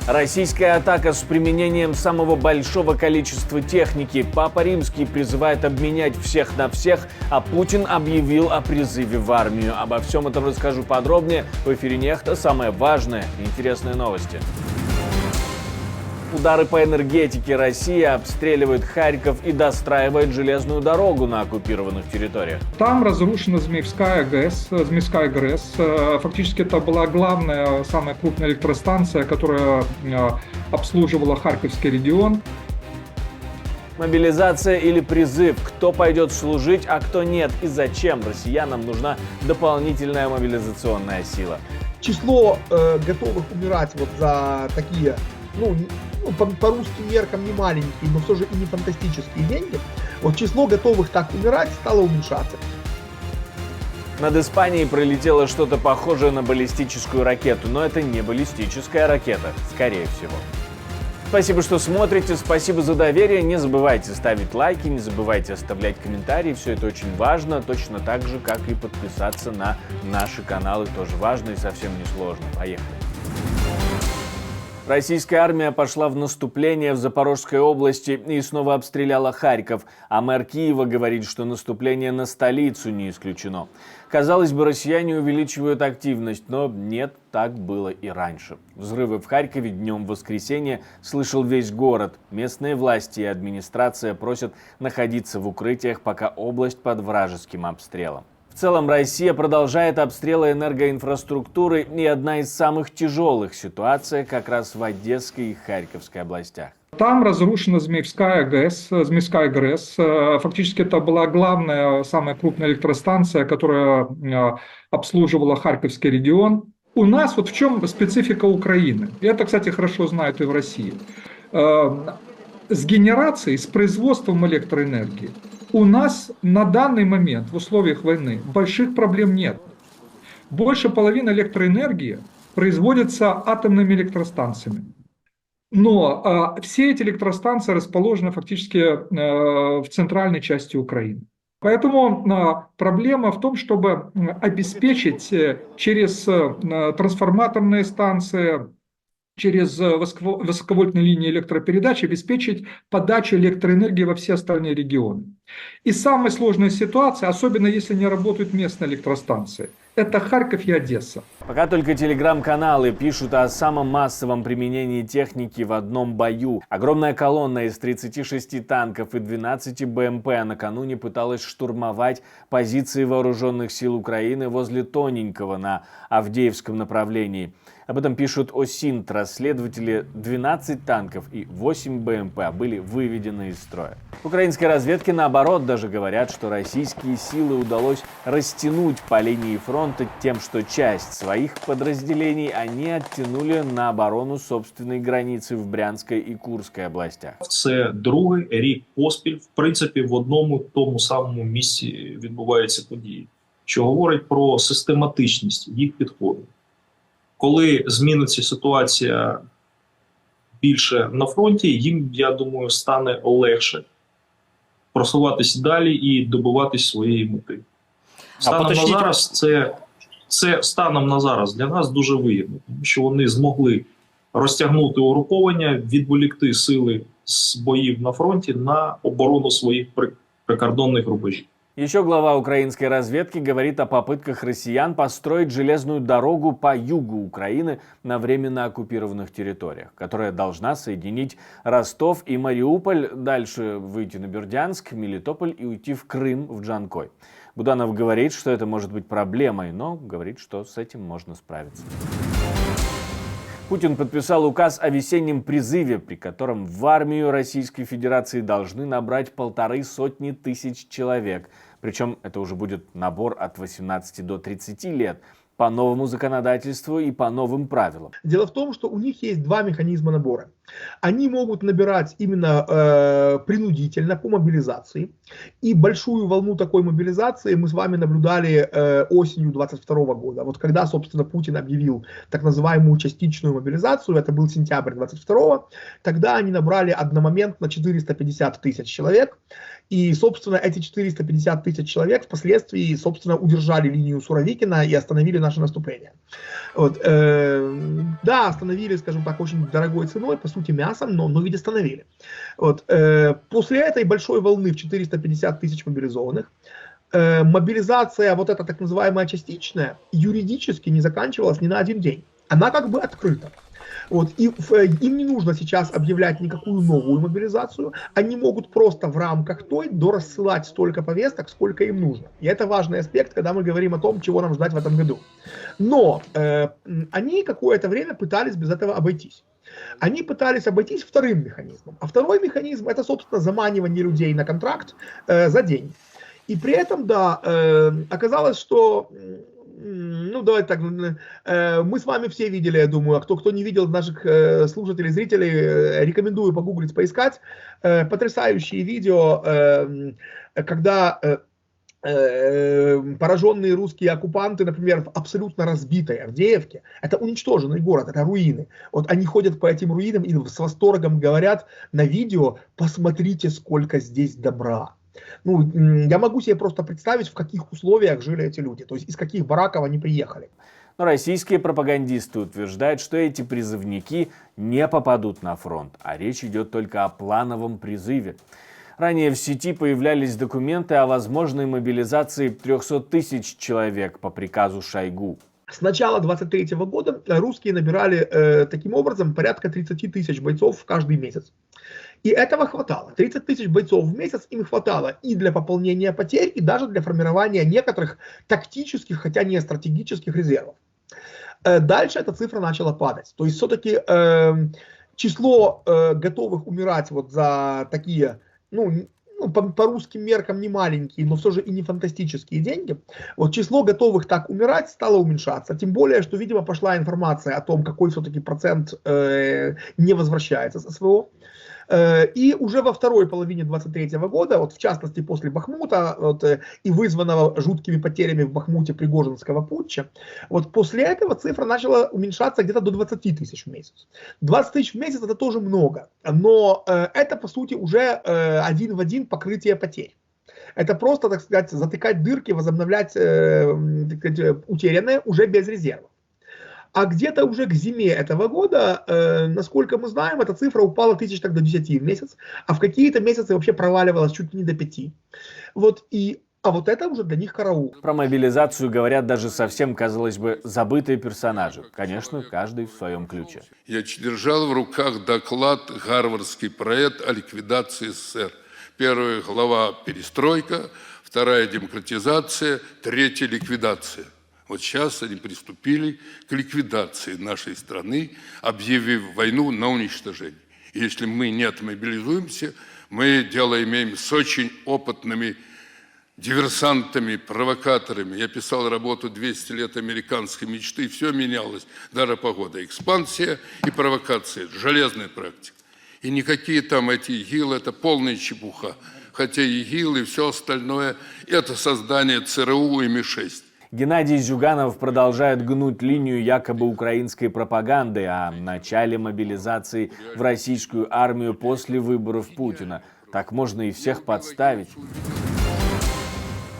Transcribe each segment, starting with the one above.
Российская атака с применением самого большого количества техники. Папа Римский призывает обменять всех на всех, а Путин объявил о призыве в армию. Обо всем этом расскажу подробнее в эфире Нехта. Самое важное и интересные новости. Удары по энергетике. Россия обстреливает Харьков и достраивает железную дорогу на оккупированных территориях. Там разрушена Змеевская ГРЭС. Фактически это была главная, самая крупная электростанция, которая обслуживала Харьковский регион. Мобилизация или призыв? Кто пойдет служить, а кто нет? И зачем россиянам нужна дополнительная мобилизационная сила? Число готовых умирать вот за такие, по русским меркам не маленькие, но все же и не фантастические деньги, вот число готовых так умирать стало уменьшаться. Над Испанией пролетело что-то похожее на баллистическую ракету, но это не баллистическая ракета, скорее всего. Спасибо, что смотрите, спасибо за доверие, не забывайте ставить лайки, не забывайте оставлять комментарии, все это очень важно, точно так же, как и подписаться на наши каналы, тоже важно и совсем не сложно. Поехали! Российская армия пошла в наступление в Запорожской области и снова обстреляла Харьков, а мэр Киева говорит, что наступление на столицу не исключено. Казалось бы, россияне увеличивают активность, но нет, так было и раньше. Взрывы в Харькове днем в воскресенье слышал весь город. Местные власти и администрация просят находиться в укрытиях, пока область под вражеским обстрелом. В целом Россия продолжает обстрелы энергоинфраструктуры, и одна из самых тяжелых ситуаций как раз в Одесской и Харьковской областях. Там разрушена Змеевская ГРЭС. Фактически это была главная, самая крупная электростанция, которая обслуживала Харьковский регион. У нас вот в чем специфика Украины. И это, кстати, хорошо знают и в России. С генерацией, с производством электроэнергии у нас на данный момент в условиях войны больших проблем нет. Больше половины электроэнергии производится атомными электростанциями. Но все эти электростанции расположены фактически в центральной части Украины. Поэтому проблема в том, чтобы обеспечить через трансформаторные станции, через высоковольтные линии электропередач обеспечить подачу электроэнергии во все остальные регионы. И самая сложная ситуация, особенно если не работают местные электростанции, это Харьков и Одесса. Пока только телеграм-каналы пишут о самом массовом применении техники в одном бою. Огромная колонна из 36 танков и 12 БМП накануне пыталась штурмовать позиции вооруженных сил Украины возле Тоненького на Авдеевском направлении. Об этом пишут ОСИНТ. Расследователи 12 танков и 8 БМП были выведены из строя. В украинской разведке, наоборот, даже говорят, что российские силы удалось растянуть по линии фронта тем, что часть своих подразделений они оттянули на оборону собственной границы в Брянской и Курской областях. Це другий рік поспіль, в принципі, в одному тому самому місці відбуваються події, що говорить про систематичність їх підходу. Коли зміниться ситуація більше на фронті, їм, я думаю, стане легше просуватися далі і добиватись своєї мети. Станом на зараз для нас дуже вигідно, тому що вони змогли розтягнути угруповання, відволікти сили з боїв на фронті на оборону своїх прикордонних рубежів. Еще глава украинской разведки говорит о попытках россиян построить железную дорогу по югу Украины на временно оккупированных территориях, которая должна соединить Ростов и Мариуполь, дальше выйти на Бердянск, Мелитополь и уйти в Крым, в Джанкой. Буданов говорит, что это может быть проблемой, но говорит, что с этим можно справиться. Путин подписал указ о весеннем призыве, при котором в армию Российской Федерации должны набрать 150 тысяч человек. Причем это уже будет набор от 18 до 30 лет по новому законодательству и по новым правилам. Дело в том, что у них есть два механизма набора. Они могут набирать именно принудительно по мобилизации. И большую волну такой мобилизации мы с вами наблюдали осенью 2022 года. Вот когда, собственно, Путин объявил так называемую частичную мобилизацию, это был сентябрь 2022, тогда они набрали одномоментно 450 тысяч человек. И, собственно, эти 450 тысяч человек впоследствии, собственно, удержали линию Суровикина и остановили наше наступление. Вот, да, остановили, скажем так, очень дорогой ценой, по сути, мясом, но ведь остановили. Вот, после этой большой волны в 450 тысяч мобилизованных, мобилизация, вот эта так называемая частичная, юридически не заканчивалась ни на один день. Она как бы открыта. Вот, и им не нужно сейчас объявлять никакую новую мобилизацию, они могут просто в рамках той дорассылать столько повесток, сколько им нужно. И это важный аспект, когда мы говорим о том, чего нам ждать в этом году. Но они какое-то время пытались без этого обойтись. Они пытались обойтись вторым механизмом. А второй механизм — это, собственно, заманивание людей на контракт за день. И при этом, да, оказалось, что... Ну, давайте так, мы с вами все видели, я думаю, а кто не видел наших слушателей, зрителей, рекомендую погуглить, поискать. Потрясающие видео, когда пораженные русские оккупанты, например, в абсолютно разбитой Авдеевке, это уничтоженный город, это руины. Вот они ходят по этим руинам и с восторгом говорят на видео: посмотрите, сколько здесь добра. Ну, я могу себе просто представить, в каких условиях жили эти люди, то есть из каких бараков они приехали. Но российские пропагандисты утверждают, что эти призывники не попадут на фронт, а речь идет только о плановом призыве. Ранее в сети появлялись документы о возможной мобилизации 300 тысяч человек по приказу Шойгу. С начала 2023 года русские набирали таким образом порядка 30 тысяч бойцов каждый месяц. И этого хватало. 30 тысяч бойцов в месяц им хватало и для пополнения потерь, и даже для формирования некоторых тактических, хотя не стратегических резервов. Дальше эта цифра начала падать. То есть все-таки число готовых умирать вот за такие, по русским меркам не маленькие, но все же и не фантастические деньги, вот число готовых так умирать стало уменьшаться. Тем более, что, видимо, пошла информация о том, какой все-таки процент не возвращается со СВО. И уже во второй половине 2023 года, вот в частности после Бахмута, вот, и вызванного жуткими потерями в Бахмуте Пригожинского путча, вот после этого цифра начала уменьшаться где-то до 20 тысяч в месяц. 20 тысяч в месяц — это тоже много, но это по сути уже один в один покрытие потерь. Это просто, так сказать, затыкать дырки, возобновлять утерянное уже без резервов. А где-то уже к зиме этого года, насколько мы знаем, эта цифра упала тысяч так до 10 в месяц, а в какие-то месяцы вообще проваливалась чуть ли не до 5. Вот, а вот это уже для них караул. Про мобилизацию говорят даже совсем, казалось бы, забытые персонажи. Конечно, каждый в своем ключе. Я держал в руках доклад «Гарвардский проект о ликвидации СССР». Первая глава – перестройка, вторая – демократизация, третья – ликвидация. Вот сейчас они приступили к ликвидации нашей страны, объявив войну на уничтожение. И если мы не отмобилизуемся, мы дело имеем с очень опытными диверсантами, провокаторами. Я писал работу «200 лет американской мечты», все менялось, даже погода. Экспансия и провокация, железная практика. И никакие там эти ИГИЛ, это полная чепуха. Хотя ИГИЛ и все остальное – это создание ЦРУ и Ми-6. Геннадий Зюганов продолжает гнуть линию якобы украинской пропаганды о начале мобилизации в российскую армию после выборов Путина. Так можно и всех подставить.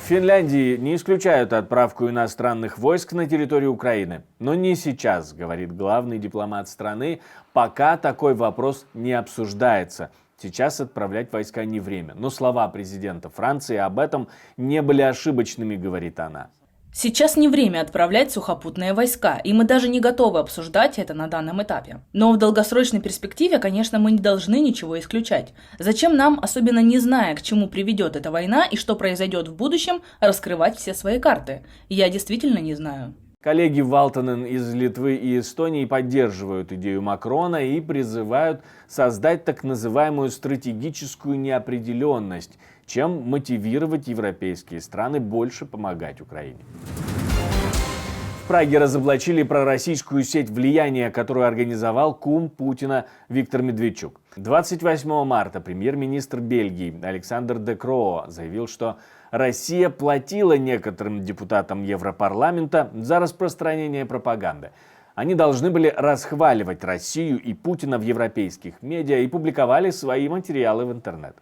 В Финляндии не исключают отправку иностранных войск на территорию Украины. Но не сейчас, говорит главный дипломат страны, пока такой вопрос не обсуждается. Сейчас отправлять войска не время. Но слова президента Франции об этом не были ошибочными, говорит она. Сейчас не время отправлять сухопутные войска, и мы даже не готовы обсуждать это на данном этапе. Но в долгосрочной перспективе, конечно, мы не должны ничего исключать. Зачем нам, особенно не зная, к чему приведет эта война и что произойдет в будущем, раскрывать все свои карты? Я действительно не знаю. Коллеги Валтонен из Литвы и Эстонии поддерживают идею Макрона и призывают создать так называемую стратегическую неопределенность, чем мотивировать европейские страны больше помогать Украине. В Праге разоблачили пророссийскую сеть влияния, которую организовал кум Путина Виктор Медведчук. 28 марта премьер-министр Бельгии Александр Де Кроо заявил, что Россия платила некоторым депутатам Европарламента за распространение пропаганды. Они должны были расхваливать Россию и Путина в европейских медиа и публиковали свои материалы в интернет.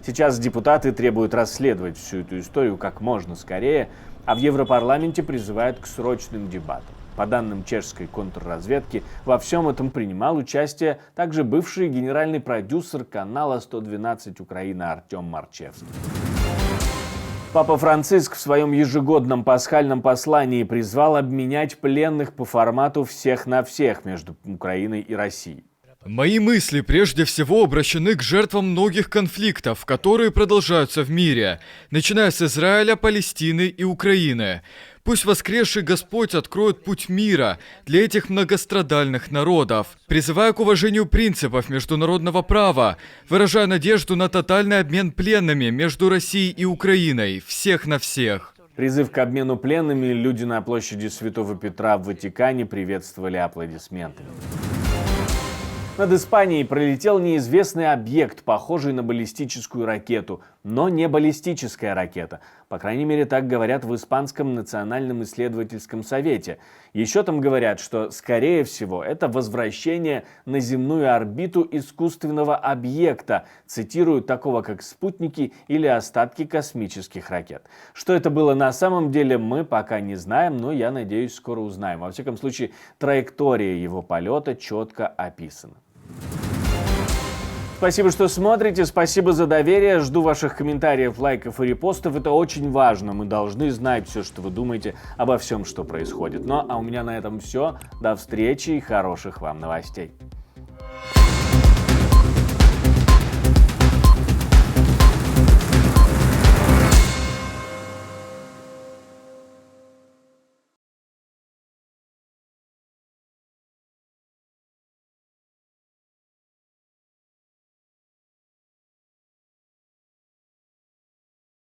Сейчас депутаты требуют расследовать всю эту историю как можно скорее, а в Европарламенте призывают к срочным дебатам. По данным чешской контрразведки, во всем этом принимал участие также бывший генеральный продюсер канала 112 Украина Артем Марчевский. Папа Франциск в своем ежегодном пасхальном послании призвал обменять пленных по формату «всех на всех» между Украиной и Россией. Мои мысли прежде всего обращены к жертвам многих конфликтов, которые продолжаются в мире, начиная с Израиля, Палестины и Украины. Пусть воскресший Господь откроет путь мира для этих многострадальных народов. Призываю к уважению принципов международного права, выражая надежду на тотальный обмен пленными между Россией и Украиной, всех на всех. Призыв к обмену пленными люди на площади Святого Петра в Ватикане приветствовали аплодисментами. Над Испанией пролетел неизвестный объект, похожий на баллистическую ракету, но не баллистическая ракета. По крайней мере, так говорят в Испанском национальном исследовательском совете. Еще там говорят, что, скорее всего, это возвращение на земную орбиту искусственного объекта, цитируют такого как спутники или остатки космических ракет. Что это было на самом деле, мы пока не знаем, но я надеюсь, скоро узнаем. Во всяком случае, траектория его полета четко описана. Спасибо, что смотрите, спасибо за доверие, жду ваших комментариев, лайков и репостов, это очень важно, мы должны знать все, что вы думаете обо всем, что происходит. Ну, а у меня на этом все, до встречи и хороших вам новостей.